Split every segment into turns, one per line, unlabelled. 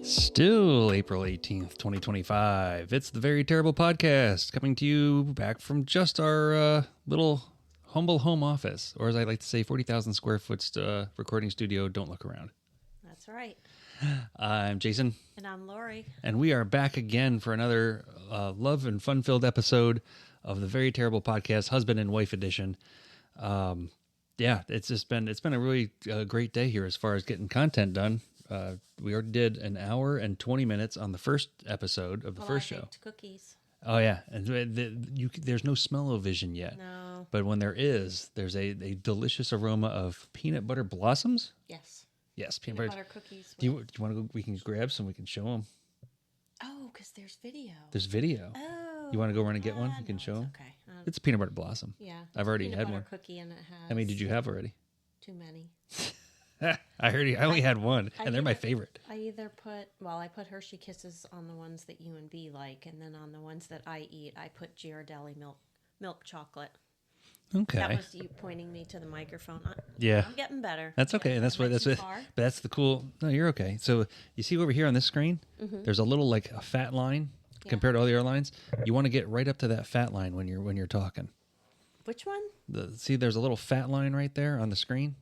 Still April 18th, 2025. It's the Very Terrible Podcast, coming to you back from just our little humble home office, or as I like to say, 40,000 square foot recording studio. Don't look around.
That's right.
I'm Jason.
And I'm Laurie.
And we are back again for another love and fun-filled episode of the Very Terrible Podcast, Husband and Wife Edition. It's been a really great day here as far as getting content done. We already did an hour and 20 minutes on the first episode of the first show.
Cookies.
Oh yeah, and there's no smell-o-vision yet.
No.
But when there is, there's a delicious aroma of peanut butter blossoms.
Yes.
Yes,
peanut butter cookies.
Do you want to go? We can grab some. We can show them.
Oh, because there's video.
There's video.
Oh.
You want to go run and get one? You can show them.
Okay.
It's a peanut butter blossom.
Yeah.
I've already had one.
Cookie, and it has.
How many did you have already?
Too many.
I heard. I only had one, and they're my favorite.
I put Hershey Kisses on the ones that you and B like, and then on the ones that I eat, I put Ghirardelli milk chocolate.
Okay.
That was you pointing me to the microphone.
Yeah.
I'm getting better.
That's okay. And that's what. But that's the cool. No, you're okay. So you see over here on this screen, there's a little like a fat line compared to all the other lines. You want to get right up to that fat line when you're talking.
Which one?
See, there's a little fat line right there on the screen.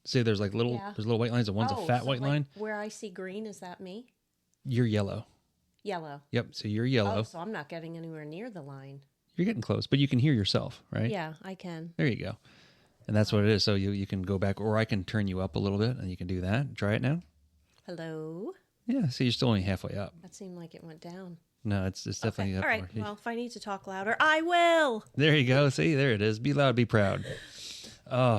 See, there's like there's little white lines, and one's a fat white line.
Where I see green, is that me?
You're yellow.
Yellow.
Yep. So you're yellow.
Oh, so I'm not getting anywhere near the line.
You're getting close, but you can hear yourself, right?
Yeah, I can.
There you go. And that's what it is. So you can go back, or I can turn you up a little bit, and you can do that. Try it now.
Hello.
Yeah. See, you're still only halfway up.
That seemed like it went down.
No, it's definitely up.
All right.
More.
Well, if I need to talk louder, I will.
There you go. See, there it is. Be loud, be proud.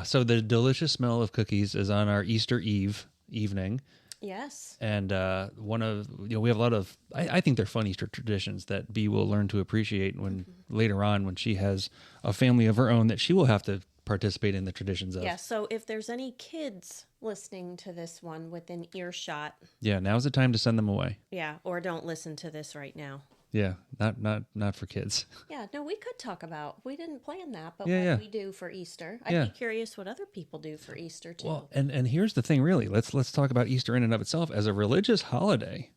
So the delicious smell of cookies is on our Easter Eve evening.
Yes.
And we have a lot of, I think they're fun Easter traditions that Bea will learn to appreciate when later on when she has a family of her own that she will have to participate in the traditions of.
Yeah, so if there's any kids listening to this one within earshot.
Yeah, now's the time to send them away.
Yeah, or don't listen to this right now.
Yeah, not for kids.
Yeah, no, we could talk about, we didn't plan that, but
what
we do for Easter. I'd be curious what other people do for Easter too.
Well, and here's the thing really, let's talk about Easter in and of itself as a religious holiday.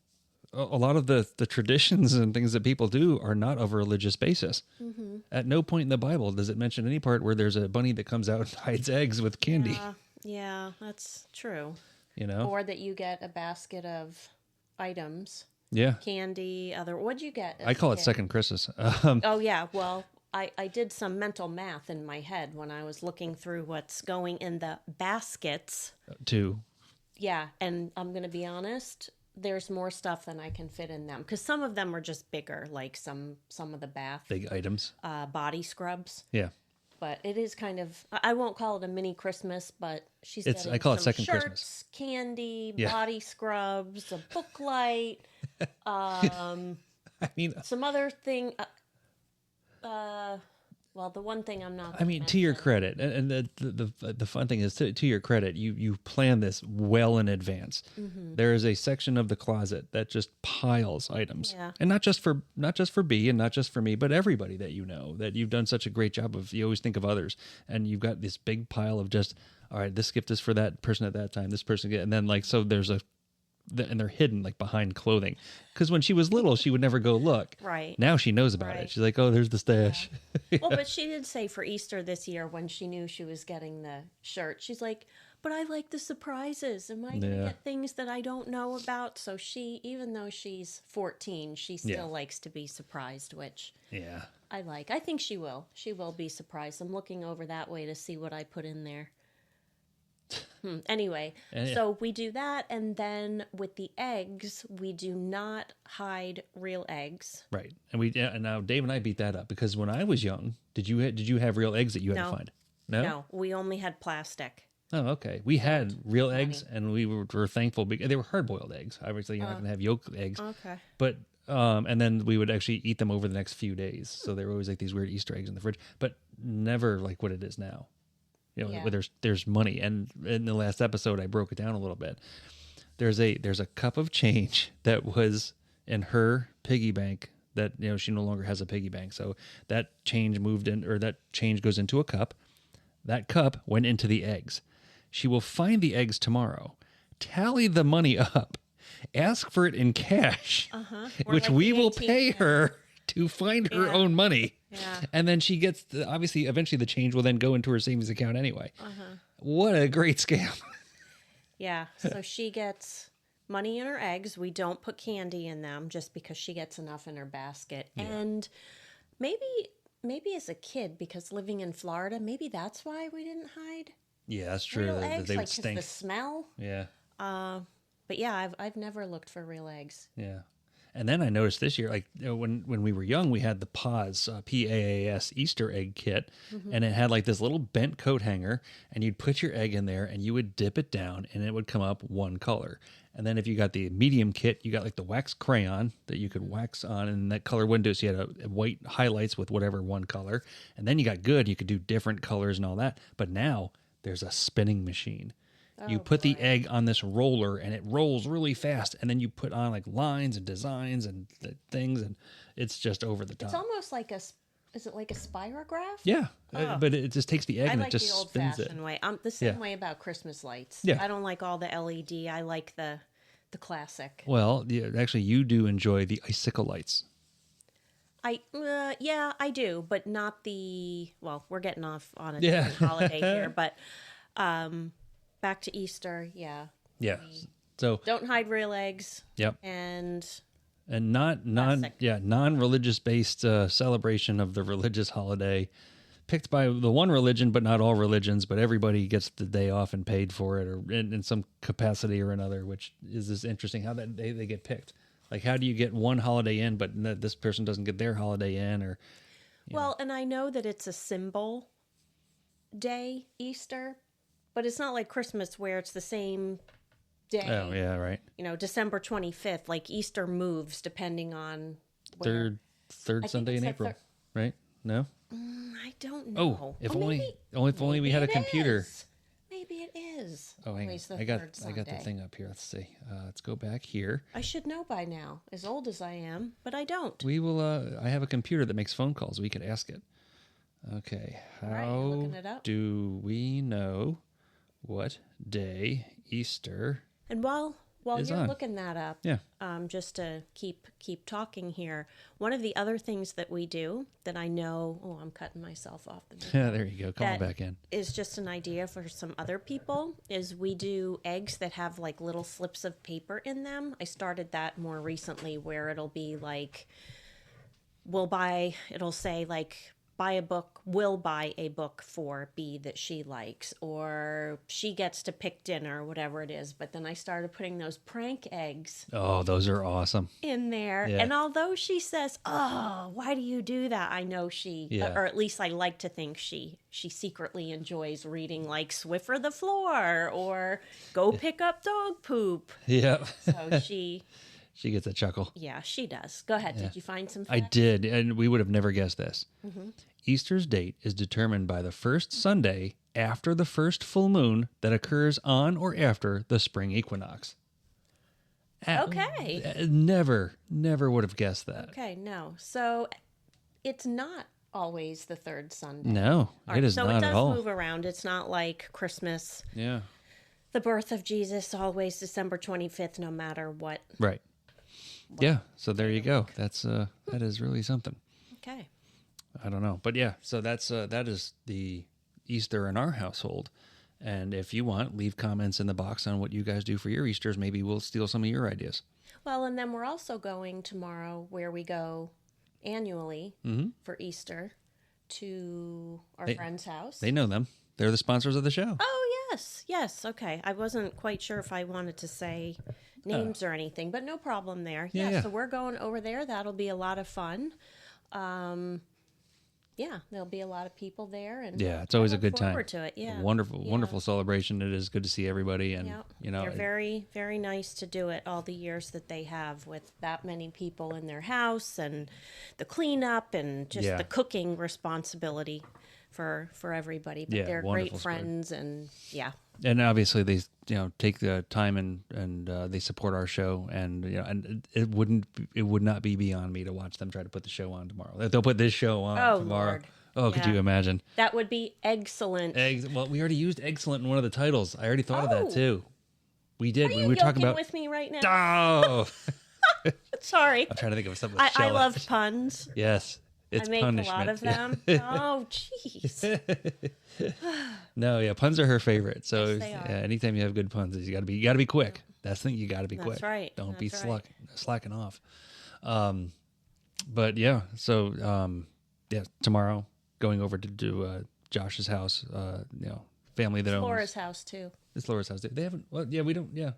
A lot of the traditions and things that people do are not of a religious basis. Mm-hmm. At no point in the Bible does it mention any part where there's a bunny that comes out and hides eggs with candy.
Yeah, that's true.
You know?
Or that you get a basket of items.
Yeah.
Candy, what'd you get?
I call it second Christmas.
Oh, yeah. Well, I did some mental math in my head when I was looking through what's going in the baskets.
Two.
Yeah. And I'm going to be honest, there's more stuff than I can fit in them. Because some of them are just bigger, like some of the bath.
Big items.
Body scrubs.
Yeah.
But it is kind of, I won't call it a mini Christmas, but she's getting
I call it
some
second
shirts,
Christmas.
Candy, body scrubs, a book light,
I mean,
some other thing. Well, the one thing I'm not.
I mean, to your credit, and the fun thing is, to your credit, you plan this well in advance. Mm-hmm. There is a section of the closet that just piles items, and not just for Bea and not just for me, but everybody that you know, that you've done such a great job of. You always think of others, and you've got this big pile of just, all right, this gift is for that person at that time. This person and then like so there's and they're hidden like behind clothing, because when she was little she would never go look.
Right
now she knows about it. She's like, oh, there's the stash.
Well, but she did say for Easter this year, when she knew she was getting the shirt, she's like, but I like the surprises. Am I gonna get things that I don't know about? So she, even though she's 14, she still likes to be surprised, which I like. I think she will be surprised. I'm looking over that way to see what I put in there. Anyway, so we do that, and then with the eggs, we do not hide real eggs. Right,
and now Dave and I beat that up, because when I was young, did you have real eggs that you had to find?
No, we only had plastic.
Oh, okay. We had real eggs, and we were thankful because they were hard-boiled eggs. Obviously, you're not going to have yolk eggs. Okay. But and then we would actually eat them over the next few days. So they were always like these weird Easter eggs in the fridge, but never like what it is now. You know, where there's money. And in the last episode, I broke it down a little bit. There's a cup of change that was in her piggy bank that, you know, she no longer has a piggy bank. So that change that change goes into a cup. That cup went into the eggs. She will find the eggs tomorrow, tally the money up, ask for it in cash, which
like
we
the
will
antique,
pay her to find her own money.
Yeah.
And then she gets, obviously, eventually the change will then go into her savings account anyway. What a great scam.
Yeah. So she gets money in her eggs. We don't put candy in them just because she gets enough in her basket. Yeah. And maybe as a kid, because living in Florida, maybe that's why we didn't hide.
Yeah, that's true.
Real eggs,
they would
like
stink.
The smell.
Yeah.
But yeah, I've never looked for real eggs.
Yeah. And then I noticed this year, like when we were young, we had the PAAS, PAAS Easter egg kit, and it had like this little bent coat hanger, and you'd put your egg in there, and you would dip it down, and it would come up one color. And then if you got the medium kit, you got like the wax crayon that you could wax on, and that color window, so you had a white highlights with whatever one color. And then you got good, you could do different colors and all that. But now there's a spinning machine. You put the egg on this roller and it rolls really fast, and then you put on like lines and designs and things, and it's just over the top.
It's almost like is it like a spirograph?
Yeah, but it just takes the egg and
like
it just
the
spins it.
way. I'm the same way about Christmas lights.
Yeah.
I don't like all the LED. I like the classic.
Well, actually, you do enjoy the icicle lights.
Yeah, I do, but not the. Well, we're getting off on a different holiday here, but back to Easter, yeah.
Yeah. So
don't hide real eggs.
Yep.
And
non-religious based celebration of the religious holiday, picked by the one religion, but not all religions. But everybody gets the day off and paid for it, or in some capacity or another. Which is this interesting how that they get picked. Like, how do you get one holiday in, but this person doesn't get their holiday in, or?
Well, and I know that it's a symbol day, Easter. But it's not like Christmas where it's the same day.
Oh, yeah, right.
December 25th, like Easter moves depending on
where. Third Sunday in April, right? No?
I don't know.
Oh, if only we had a computer.
Is. Maybe it is.
Oh, hang on. I got the thing up here. Let's see. Let's go back here.
I should know by now, as old as I am, but I don't.
We will, I have a computer that makes phone calls. We could ask it. Okay. How do we know what day Easter
and while you're
on.
Looking that up, just to keep talking here, one of the other things that we do that I know, I'm cutting myself off the
yeah, there you go, call back in,
is just an idea for some other people, is we do eggs that have like little slips of paper in them. I started that more recently, where it'll be like, it'll say like, will buy a book for B that she likes, or she gets to pick dinner, whatever it is. But then I started putting those prank eggs.
Oh, those are awesome.
In there. Yeah. And although she says, "Oh, why do you do that?" I know or at least I like to think she secretly enjoys reading like Swiffer the Floor or Go Pick Up Dog Poop.
Yeah.
So she
gets a chuckle.
Yeah, she does. Go ahead. Yeah. Did you find some facts?
I did, and we would have never guessed this. Mm-hmm. Easter's date is determined by the first Sunday after the first full moon that occurs on or after the spring equinox.
Okay.
Never would have guessed that.
Okay, no. So it's not always the third Sunday.
No, it is not at all.
So it does move around. It's not like Christmas.
Yeah.
The birth of Jesus, always December 25th, no matter what.
Right. Yeah, so there you go. That is really something.
Okay.
I don't know, but yeah, so that is the Easter in our household. And if you want, leave comments in the box on what you guys do for your Easters. Maybe we'll steal some of your ideas.
Well, and then we're also going tomorrow, where we go annually for Easter, to our friend's house.
They know them. They're the sponsors of the show.
Oh, yes. Okay. I wasn't quite sure if I wanted to say names or anything, but no problem there. Yeah, so we're going over there. That'll be a lot of fun. There'll be a lot of people there, and
it's always a good time.
Forward to it, yeah.
Wonderful celebration. It is good to see everybody, and
they're very, very nice to do it all the years that they have, with that many people in their house, and the cleanup, and just the cooking responsibility for everybody. But they're great friends, and
And obviously they take the time and they support our show, and and it would not be beyond me to watch them try to put the show on tomorrow. If they'll put this show on tomorrow.
Lord.
Oh, could you imagine?
That would be excellent.
Well, we already used excellent in one of the titles. I already thought of that too. We did.
Are
we
you
were talking
yoking
about
with me right now?
Oh,
Sorry.
I'm trying to think of something. With
I love puns.
Yes, it's
I make
punishment.
a lot of them. Oh, jeez.
No, yeah, puns are her favorite. So
Yes, they are.
anytime you have good puns, you got to be quick. That's the thing. You got to be quick.
That's right.
Don't be
That's right.
slacking off. But yeah, so tomorrow going over to do Josh's house. Family that owns
Laura's house too.
It's Laura's house. They haven't. Well, yeah, we don't. Yeah,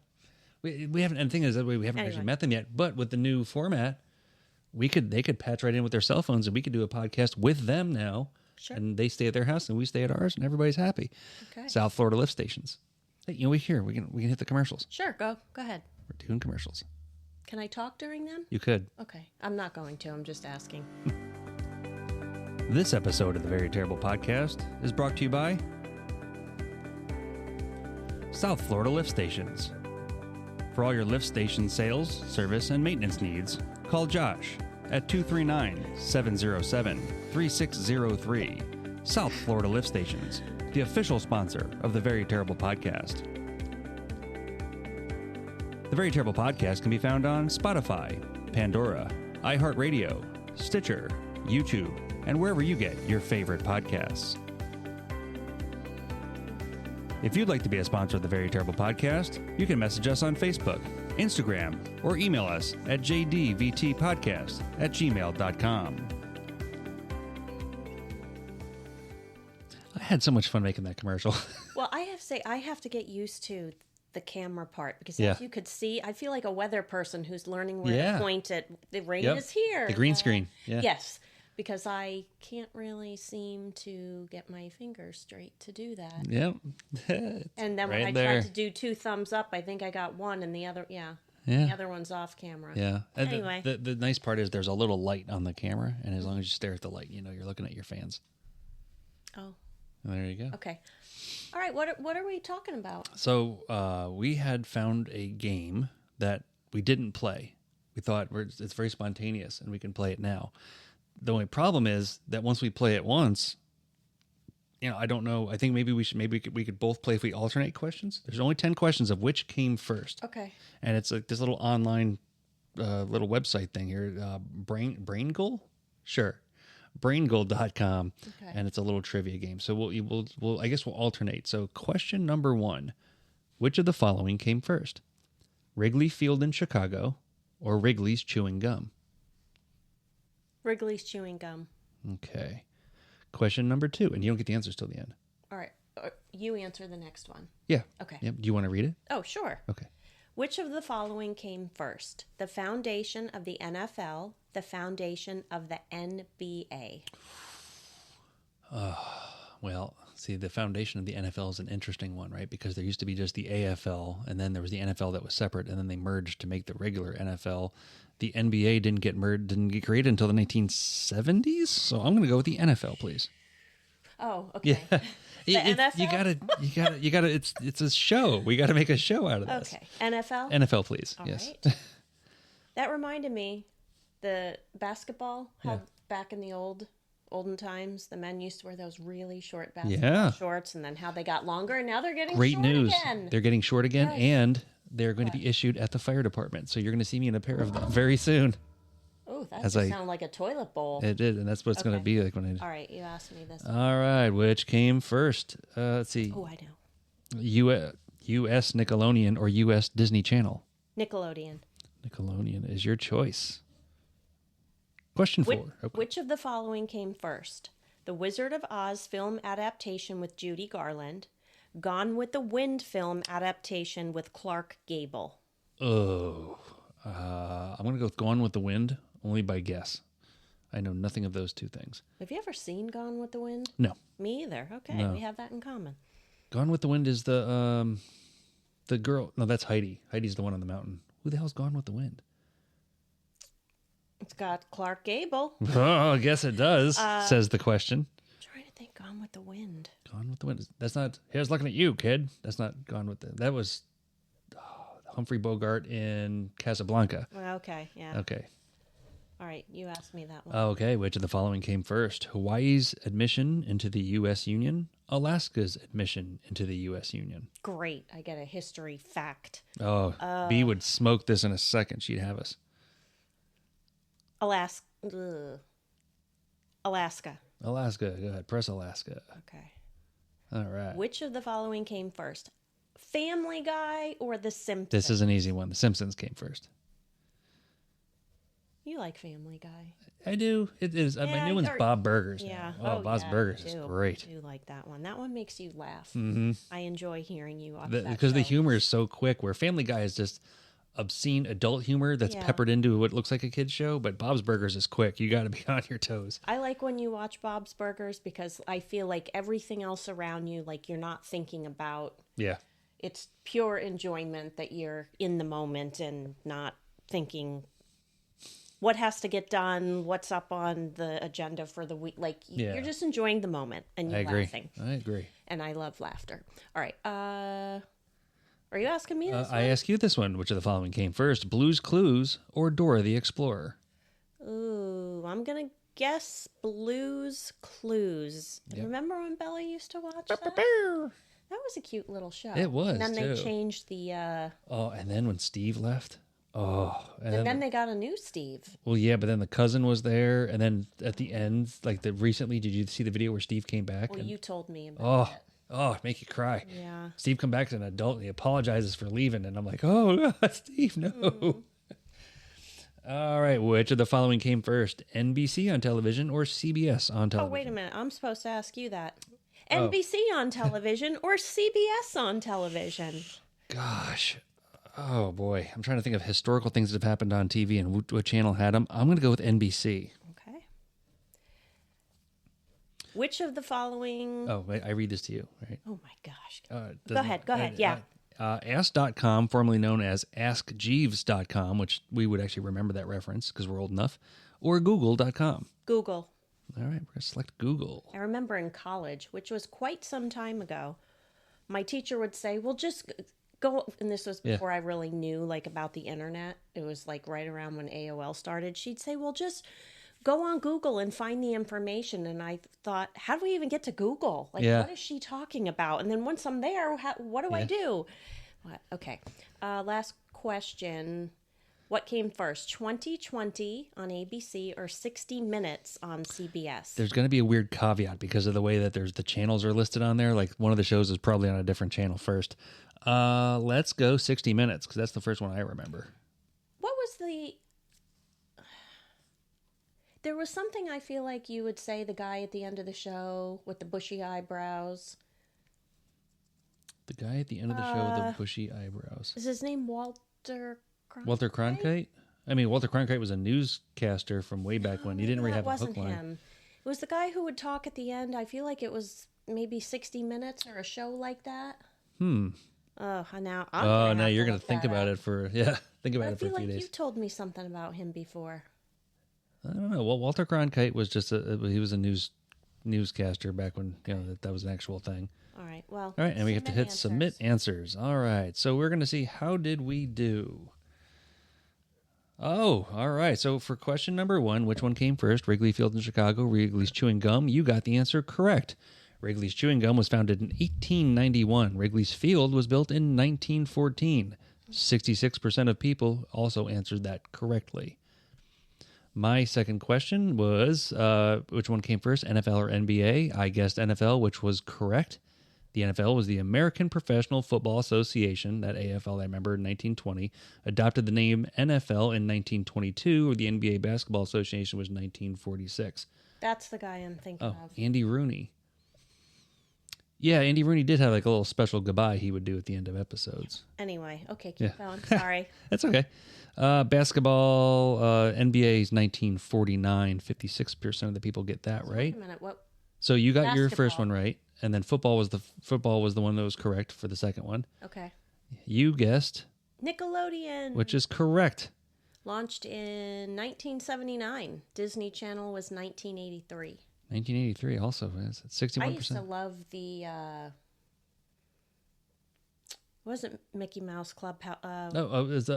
we haven't. And the thing is that we haven't actually met them yet. But with the new format, they could patch right in with their cell phones, and we could do a podcast with them now.
Sure.
And they stay at their house, and we stay at ours, and everybody's happy.
Okay.
South Florida lift stations. Hey, we can hit the commercials.
Sure. Go ahead.
We're doing commercials.
Can I talk during them?
You could.
Okay. I'm not going to. I'm just asking.
This episode of the Very Terrible Podcast is brought to you by South Florida Lift Stations. For all your lift station sales, service, and maintenance needs, call Josh at 239-707-3603. South Florida Lift Stations, the official sponsor of the Very Terrible Podcast. The Very Terrible Podcast can be found on Spotify, Pandora, iHeartRadio, Stitcher, YouTube, and wherever you get your favorite podcasts. If you'd like to be a sponsor of the Very Terrible Podcast, you can message us on Facebook, Instagram, or email us at jdvtpodcast@gmail.com. I had so much fun making that commercial.
Well, I have to get used to the camera part because
Yeah.
as you could see, I feel like a weather person who's learning where to point it. The rain is here.
The green screen. Yeah.
Yes, because I can't really seem to get my fingers straight to do that.
Yep.
And then when I tried to do 2 thumbs up, I think I got one, and the other, the other one's off camera.
Yeah. And
Anyway.
the nice part is there's a little light on the camera, and as long as you stare at the light, you're looking at your fans.
Oh.
And there you go.
Okay. All right. What are we talking about?
So we had found a game that we didn't play. We thought it's very spontaneous, and we can play it now. The only problem is that once we play it once, I don't know. I think maybe we could both play if we alternate questions. There's only 10 questions of which came first.
Okay.
And it's like this little online little website thing here, BrainGoal? Sure. BrainGoal.com.
Okay.
And it's a little trivia game. So we'll I guess we'll alternate. So question number 1, which of the following came first? Wrigley Field in Chicago or Wrigley's Chewing Gum?
Wrigley's Chewing Gum.
Okay. Question number 2, and you don't get the answers till the end.
All right. You answer the next one.
Yeah.
Okay.
Yep. Do you want to read it?
Oh, sure.
Okay.
Which of the following came first? The foundation of the NFL, the foundation of the NBA.
Well, see, the foundation of the NFL is an interesting one, right? Because there used to be just the AFL, and then there was the NFL that was separate, and then they merged to make the regular NFL. The NBA didn't get created until the 1970s, so I'm going to go with the NFL, please.
Oh, okay.
Yeah.
NFL?
You gotta. It's a show. We got to make a show out of this.
Okay. NFL?
NFL, please.
All
yes.
right. That reminded me, the basketball, how back in the olden times, the men used to wear those really short basketball shorts, and then how they got longer, and now they're getting
Great
short
news.
again.
They're getting short again,
Yes.
and they're going to be issued at the fire department. So you're going to see me in a pair of them very soon.
Oh, that just sounded like a toilet bowl.
It did, and that's what it's going to be like when I.
All right, you asked me this.
All right, which came first? Let's see.
Oh, I know.
U.S. Nickelodeon or U.S. Disney Channel?
Nickelodeon.
Nickelodeon is your choice. Question 4.
Which of the following came first? The Wizard of Oz film adaptation with Judy Garland, Gone with the Wind film adaptation with Clark Gable.
Oh, I'm going to go with Gone with the Wind, only by guess. I know nothing of those two things.
Have you ever seen Gone with the Wind?
No.
Me either. Okay,
No.
we have that in common.
Gone with the Wind is the girl. No, that's Heidi. Heidi's the one on the mountain. Who the hell's Gone with the Wind?
It's got Clark Gable.
Oh, I guess it does, says the question.
I'm trying to think. Gone with the Wind.
Gone with the Wind. That's not. Here's looking at you, kid. That's not Gone with the. That was Humphrey Bogart in Casablanca.
Well, okay, yeah.
Okay.
All right, you asked me that one.
Okay, which of the following came first? Hawaii's admission into the U.S. Union, Alaska's admission into the U.S. Union.
Great, I get a history fact.
Oh, B would smoke this in a second. She'd have us.
Alaska.
Alaska. Go ahead. Press Alaska.
Okay.
All right.
Which of the following came first? Family Guy or The Simpsons?
This is an easy one. The Simpsons came first.
You like Family Guy.
I do. It is. My new one's Bob Burgers.
Yeah.
Now. Bob's Burgers is great.
I do like that one. That one makes you laugh.
Mm-hmm.
I enjoy hearing you watch that
because
show.
the humor is so quick, where Family Guy is just obscene adult humor that's peppered into what looks like a kid's show, but Bob's Burgers is quick. You got to be on your toes.
I like when you watch Bob's Burgers because I feel like everything else around you, like you're not thinking about.
Yeah.
It's pure enjoyment that you're in the moment and not thinking what has to get done, what's up on the agenda for the week. Like, you're just enjoying the moment and you're laughing.
I agree.
And I love laughter. All right. Are you asking me this one?
I ask you this one. Which of the following came first? Blue's Clues or Dora the Explorer?
Ooh, I'm going to guess Blue's Clues. Yep. Remember when Bella used to watch that? That was a cute little show.
It was,
and then they changed the...
and then when Steve left...
and then they got a new Steve.
Well, yeah, but then the cousin was there, and then at the end, recently, did you see the video where Steve came back?
Well, you told me about it.
Oh, make you cry.
Yeah.
Steve come back as an adult, and he apologizes for leaving, and I'm like, oh, Steve, no. Mm. All right, which of the following came first? NBC on television or CBS on television?
Oh, wait a minute. I'm supposed to ask you that. NBC on television or CBS on television?
Gosh. Oh, boy. I'm trying to think of historical things that have happened on TV and what channel had them. I'm going to go with NBC.
Okay. Which of the following...
Oh, wait, I read this to you, right?
Oh, my gosh. Go ahead. Yeah.
Ask.com, formerly known as AskJeeves.com, which we would actually remember that reference because we're old enough, or Google.com.
Google.
All right, we're going to select Google.
I remember in college, which was quite some time ago, my teacher would say, well, just... go, and this was before I really knew about the internet. It was right around when AOL started. She'd say, well, just go on Google and find the information. And I thought, how do we even get to Google? What is she talking about? And then once I'm there, what do I do? Okay. Last question. What came first, 2020 on ABC or 60 Minutes on CBS?
There's going to be a weird caveat because of the way that the channels are listed on there. One of the shows is probably on a different channel first. Let's go 60 Minutes because that's the first one I remember.
What was there was something I feel like you would say, the guy at the end of the show with the bushy eyebrows.
The guy at the end of the show with the bushy eyebrows.
Is his name Walter Cronkite?
Walter Cronkite? I mean, Walter Cronkite was a newscaster from way back when. He didn't really have a hook line.
Him. It was the guy who would talk at the end. I feel like it was maybe 60 Minutes or a show like that. Oh, now
you're going to think about it for, think about it for a few days. I feel like
you told me something about him before.
I don't know. Well, Walter Cronkite was just he was a newscaster back when, that was an actual thing.
All right, well.
All right, and we have to hit submit answers. All right, so we're going to see how did we do. Oh, all right. So for question number 1, which one came first? Wrigley Field in Chicago, Wrigley's Chewing Gum. You got the answer correct. Wrigley's Chewing Gum was founded in 1891. Wrigley's Field was built in 1914. 66% of people also answered that correctly. My second question was, which one came first, NFL or NBA? I guessed NFL, which was correct. The NFL was the American Professional Football Association, that AFL I remember in 1920, adopted the name NFL in 1922, or the NBA Basketball Association was 1946.
That's the guy I'm thinking of.
Andy Rooney. Yeah, Andy Rooney did have a little special goodbye he would do at the end of episodes.
Anyway, okay, keep going. Sorry.
That's okay. Basketball, NBA is 1949. 56% of the people get that right.
Wait a minute, what?
So you got your first one right, and then football was the one that was correct for the second one.
Okay.
You guessed
Nickelodeon,
which is correct.
Launched in 1979. Disney Channel was 1983.
1983 also is 61%.
I used to love the wasn't Mickey Mouse Club?
It was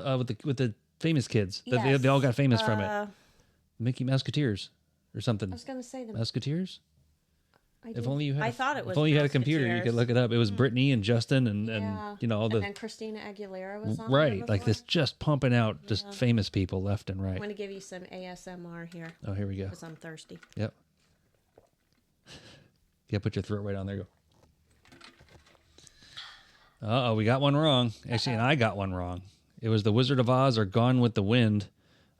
with the famous kids.
Yes.
They all got famous from it. Mickey Musketeers or something.
I was going to say the
Musketeers.
If only you had. I thought it was.
If only you had a computer, you could look it up. It was Brittany and Justin and all the.
And then Christina Aguilera was on.
Right, like this, just pumping out just famous people left and right.
I'm going to give you some ASMR here.
Oh, here we go.
Because I'm thirsty.
Yep. Yeah, put your throat right on there. Go. Uh-oh, we got one wrong. Actually, and I got one wrong. It was The Wizard of Oz or Gone with the Wind.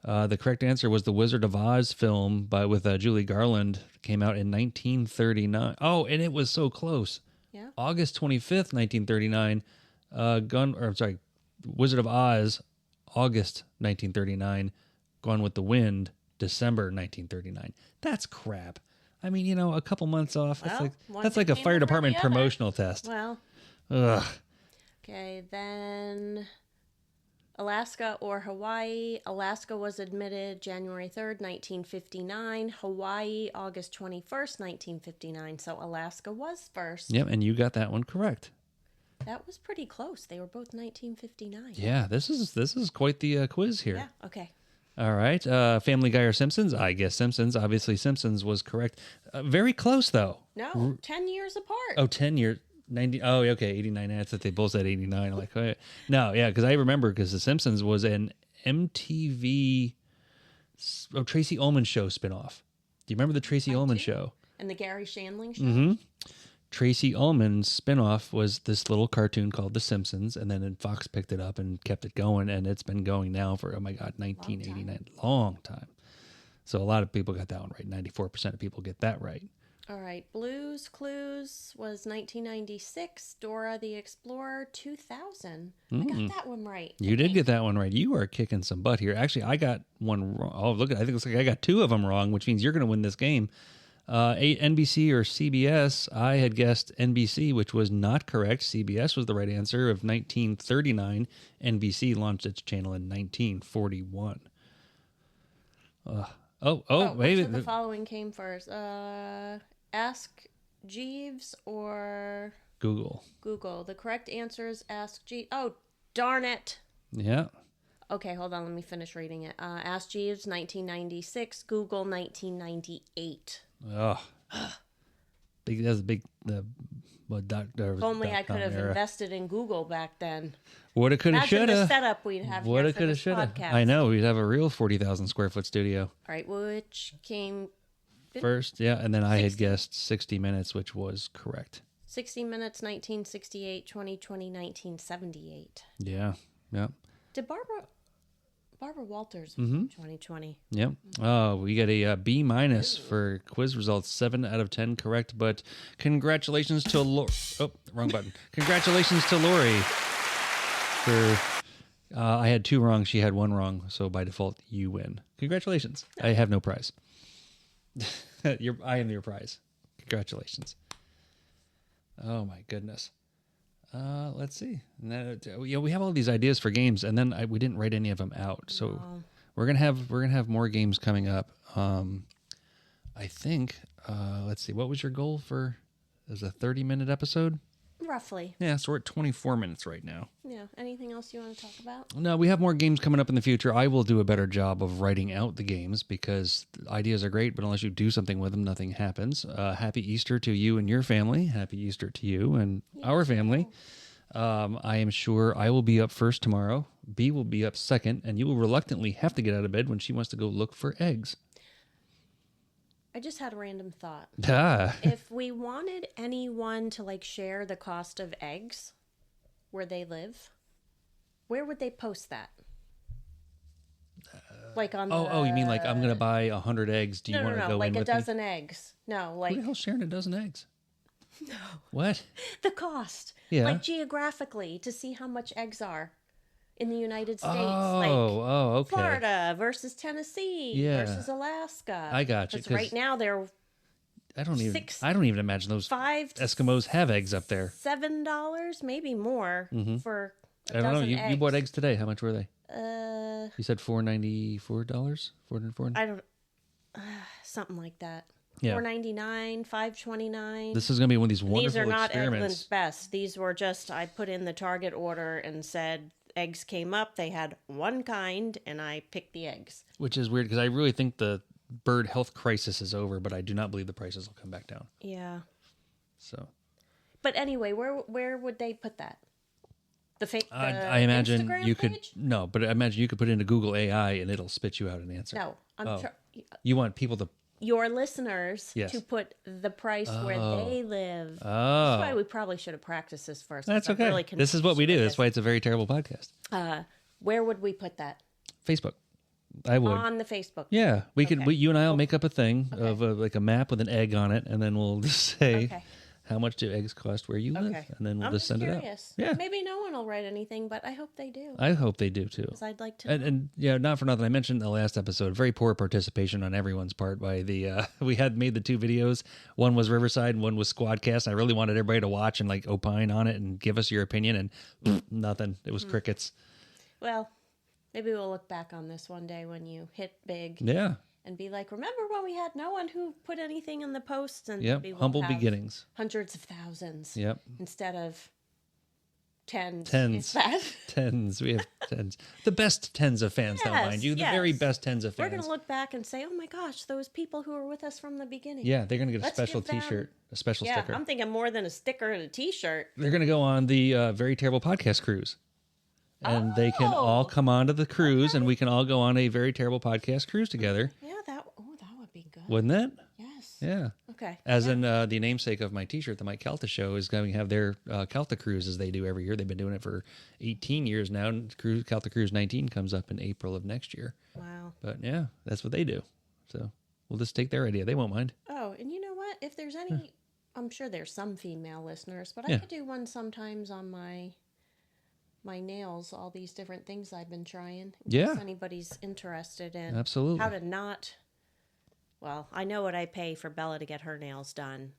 The correct answer was the Wizard of Oz film with Julie Garland. Came out in 1939. Oh, and it was so close.
Yeah.
August 25th, 1939. Wizard of Oz, August 1939. Gone with the Wind, December 1939. That's crap. I mean, a couple months off. That's like a fire department promotional test.
Well.
Ugh.
Okay, then Alaska or Hawaii. Alaska was admitted January 3rd, 1959. Hawaii, August 21st, 1959. So Alaska was first.
Yep, and you got that one correct.
That was pretty close. They were both 1959.
Yeah, this is quite the quiz here.
Yeah, okay.
All right. Family Guy or Simpsons? I guess Simpsons. Obviously, Simpsons was correct. Very close, though.
No, 10 years apart.
Oh, 10 years. 90. Oh, okay. 89. That's that they both said 89. I'm like, oh, yeah. No, yeah, because I remember because The Simpsons was an MTV Tracy Ullman show spinoff. Do you remember the Tracy Ullman show?
And the Gary Shandling show?
Mm-hmm. Tracy Ullman's spinoff was this little cartoon called The Simpsons, and then Fox picked it up and kept it going, and it's been going now for, 1989. Long time. So a lot of people got that one right. 94% of people get that right.
All right. Blue's Clues was 1996. Dora the Explorer, 2000. I got that one right.
You did get that one right. You are kicking some butt here. Actually, I got one wrong. Oh, look, I think it's like I got two of them wrong, which means you're going to win this game. NBC or CBS, I had guessed NBC, which was not correct. CBS was the right answer. Of 1939, NBC launched its channel in 1941. Wait.
Which of the following came first? Ask Jeeves or
Google?
Google. The correct answer is Ask Jeeves. Oh, darn it.
Yeah.
Okay, hold on. Let me finish reading it. Ask Jeeves, 1996. Google, 1998.
Oh, that's a big.
If only I could have invested in Google back then.
Woulda, coulda, shoulda.
Imagine the setup we'd have here for this podcast.
I know, we'd have a real 40,000 square foot studio.
All right, which came
first, yeah, and then 60. I had guessed 60 Minutes, which was correct.
60 Minutes, 1968, 2020, 1978.
Yeah.
Did Barbara Walters was 2020.
Yep. Oh, we got a B minus for quiz results. 7 out of 10 correct, but congratulations to Laurie. Oh, wrong button. Congratulations to Laurie for. I had 2 wrong. She had 1 wrong. So by default, you win. Congratulations. I have no prize. I am your prize. Congratulations. Oh my goodness. Let's see. We have all these ideas for games, and then we didn't write any of them out. So we're gonna have more games coming up. I think. Let's see. What was your goal for? As a 30-minute episode?
Roughly.
Yeah. So we're at 24 minutes right now.
Yeah. Anything else you want to talk about?
No, we have more games coming up in the future. I will do a better job of writing out the games because ideas are great, but unless you do something with them, nothing happens. Happy Easter to you and your family. Happy Easter to you and our family. I am sure I will be up first tomorrow. B will be up second, and you will reluctantly have to get out of bed when she wants to go look for eggs.
I just had a random thought.
Ah.
If we wanted anyone to share the cost of eggs where they live, where would they post that?
On you mean I'm going to buy 100 eggs. Do you want to go in with me?
Like a dozen eggs. No,
Who the hell's sharing a dozen eggs?
No.
What?
The cost.
Yeah.
Geographically to see how much eggs are in the United States.
Okay.
Florida versus Tennessee versus Alaska.
I got you.
Because right now they're
I don't even imagine those Eskimos have eggs up there.
$7, maybe more for a
I don't know.
dozen
You bought eggs today. How much were they? You said $494. $404.
I don't. Something like that.
Yeah.
$4.99, $5.29.
This is going to be one of these wonderful experiments.
These are not Eggland's Best. These were just I put in the Target order and said eggs came up. They had one kind, and I picked the eggs.
Which is weird because I really think the bird health crisis is over, but I do not believe the prices will come back down.
Yeah.
So.
But anyway, where would they put that?
I imagine
Instagram
you
page?
but I imagine you could put into Google AI and it'll spit you out an answer.
No,
You want people to...
Your listeners
Yes.
to put the price where they live.
Oh.
That's why we probably should have practiced this first.
That's okay.
Really
this is what we do. That's why it's a very terrible podcast.
Where would we put that?
Facebook. I would.
On the Facebook.
Yeah. We could. You and I will make up a thing of like a map with an egg on it, and then we'll just say...
Okay.
How much do eggs cost where you live? And then we'll just send
curious.
it out. Yeah.
Maybe no one will write anything, but I hope they do.
I hope they do too.
Because I'd like to.
And yeah, not for nothing. I mentioned in the last episode, very poor participation on everyone's part by the, we had made the 2 videos. One was Riverside and one was Squadcast. I really wanted everybody to watch and like opine on it and give us your opinion, and nothing. It was crickets.
Well, maybe we'll look back on this one day when you hit big.
Yeah.
And be like, remember when we had no one who put anything in the posts? And
yep, humble beginnings.
Hundreds of thousands.
Yep.
Instead of tens.
Tens. Tens. We have tens. The best tens of fans, now, mind you. The very best tens of fans.
We're going to look back and say, oh my gosh, those people who were with us from the beginning.
Yeah, they're going to get a special t-shirt, a special sticker.
I'm thinking more than a sticker and a t-shirt.
They're going to go on the Very Terrible Podcast cruise. And they can all come onto the cruise, and we can all go on a Very Terrible Podcast cruise together.
Yeah, that would be good.
Wouldn't it?
Yes.
Yeah.
Okay.
As in the namesake of my T-shirt, the Mike Calta Show is going to have their Calta cruise as they do every year. They've been doing it for 18 years now. And Calta Cruise 19 comes up in April of next year.
Wow.
But yeah, that's what they do. So we'll just take their idea. They won't mind.
Oh, and you know what? If there's any, I'm sure there's some female listeners, but I could do one sometimes on my nails, all these different things I've been trying. In case anybody's interested in
absolutely
how to not. Well, I know what I pay for Bella to get her nails done,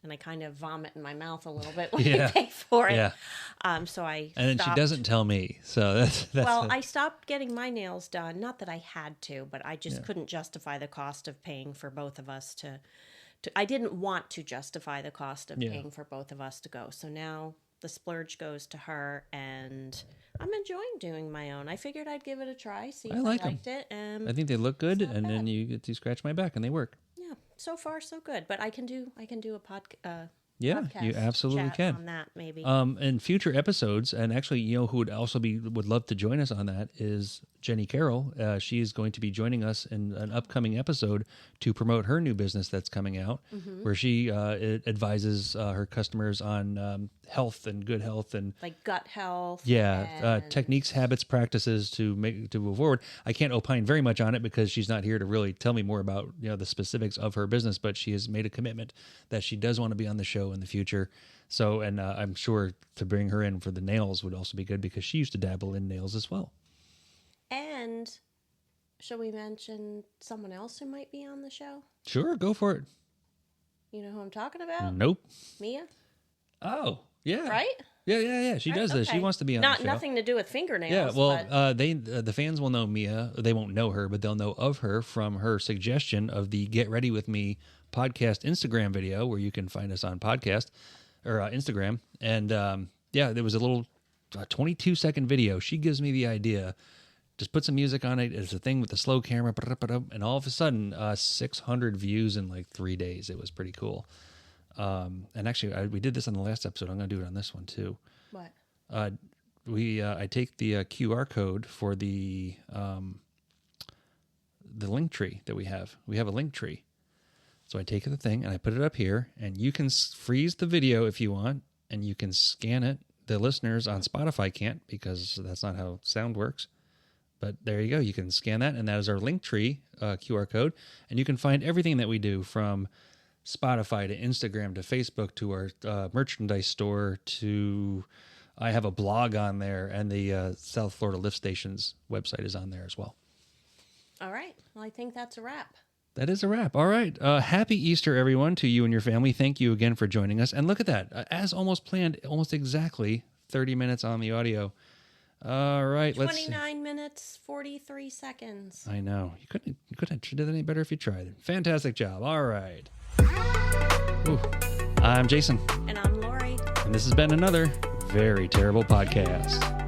and I kind of vomit in my mouth a little bit when I pay for it.
Yeah.
So I
and then she doesn't tell me, so that's
well, I stopped getting my nails done. Not that I had to, but I just couldn't justify the cost of paying for both of us to. I didn't want to justify the cost of paying for both of us to go. So now the splurge goes to her, and I'm enjoying doing my own. I figured I'd give it a try, see if I liked it.
I think they look good, and then you get to scratch my back, and they work.
Yeah, so far so good. But I can do a podcast.
Yeah, you absolutely can.
On that, maybe.
In future episodes, and actually, who would also would love to join us on that is Jenny Carroll. She is going to be joining us in an upcoming episode to promote her new business that's coming out, where she advises her customers on health and good health and
like gut health.
Yeah, techniques, habits, practices to move forward. I can't opine very much on it because she's not here to really tell me more about the specifics of her business, but she has made a commitment that she does want to be on the show in the future. So, and I'm sure to bring her in for the nails would also be good because she used to dabble in nails as well.
And shall we mention someone else who might be on the show?
Sure, go for it.
You know who I'm talking about?
Nope.
Mia?
Oh, yeah.
Right?
Yeah. She does this. She wants to be on the show.
Nothing to do with fingernails.
Yeah, well, the fans will know Mia. They won't know her, but they'll know of her from her suggestion of the Get Ready With Me podcast Instagram video, where you can find us on podcast or Instagram. And there was a little 22-second video. She gives me the idea. Just put some music on it. It's a thing with the slow camera. And all of a sudden, 600 views in like 3 days. It was pretty cool. And actually, we did this on the last episode. I'm going to do it on this one too.
What?
I take the QR code for the link tree that we have. We have a link tree. So I take the thing and I put it up here, and you can freeze the video if you want, and you can scan it. The listeners on Spotify can't because that's not how sound works. But there you go. You can scan that, and that is our link tree QR code. And you can find everything that we do from Spotify to Instagram to Facebook to our merchandise store to I have a blog on there, and the South Florida Lift Stations website is on there as well.
All right. Well, I think that's a wrap.
That is a wrap. All right. Happy Easter, everyone, to you and your family. Thank you again for joining us. And look at that. As almost planned, almost exactly 30 minutes on the audio. All right.
29 minutes, 43 seconds.
I know. You couldn't have did any better if you tried. Fantastic job. All right. Ooh. I'm Jason.
And I'm Laurie.
And this has been another Very Terrible Podcast.